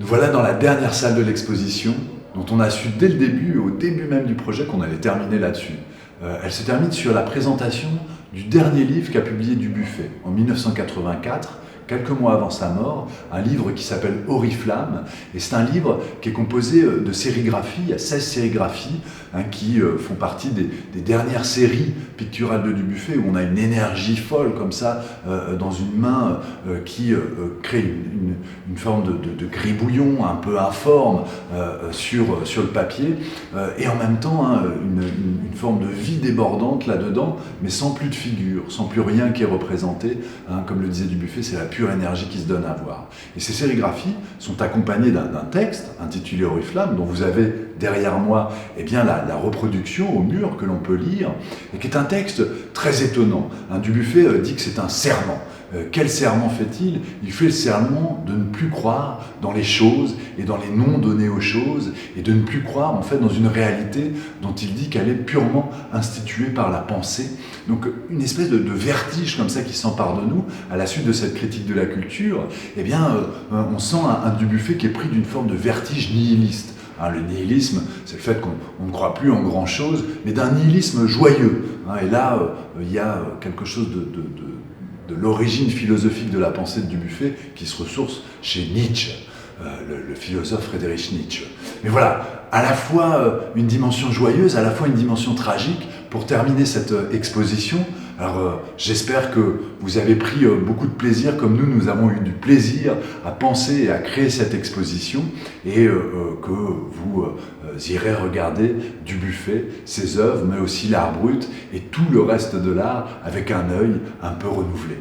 Nous voilà dans la dernière salle de l'exposition, dont on a su dès le début, au début même du projet, qu'on allait terminer là-dessus. Elle se termine sur la présentation du dernier livre qu'a publié Dubuffet en 1984, quelques mois avant sa mort, un livre qui s'appelle Oriflamme, et c'est un livre qui est composé de sérigraphies, il y a 16 sérigraphies qui font partie des dernières séries picturales de Dubuffet, où on a une énergie folle comme ça dans une main qui crée une forme de gribouillon un peu informe sur le papier, et en même temps une forme de vie débordante là-dedans, mais sans plus de figure, sans plus rien qui est représenté, comme le disait Dubuffet, c'est la pure énergie qui se donne à voir. Et ces sérigraphies sont accompagnées d'un texte intitulé Oriflamme, dont vous avez derrière moi la reproduction au mur que l'on peut lire, et qui est un texte très étonnant. Dubuffet dit que c'est un serment. Quel serment fait-il? Il fait le serment de ne plus croire dans les choses et dans les noms donnés aux choses, et de ne plus croire en fait dans une réalité dont il dit qu'elle est purement instituée par la pensée. Donc une espèce de vertige comme ça qui s'empare de nous à la suite de cette critique de la culture. On sent un Dubuffet qui est pris d'une forme de vertige nihiliste. Le nihilisme, c'est le fait qu'on ne croit plus en grand-chose, mais d'un nihilisme joyeux. Et là, il y a quelque chose de l'origine philosophique de la pensée de Dubuffet qui se ressource chez Nietzsche, le philosophe Friedrich Nietzsche. Mais voilà, à la fois une dimension joyeuse, à la fois une dimension tragique pour terminer cette exposition. Alors j'espère que vous avez pris beaucoup de plaisir, comme nous avons eu du plaisir à penser et à créer cette exposition, et que vous irez regarder Dubuffet, ses œuvres, mais aussi l'art brut et tout le reste de l'art avec un œil un peu renouvelé.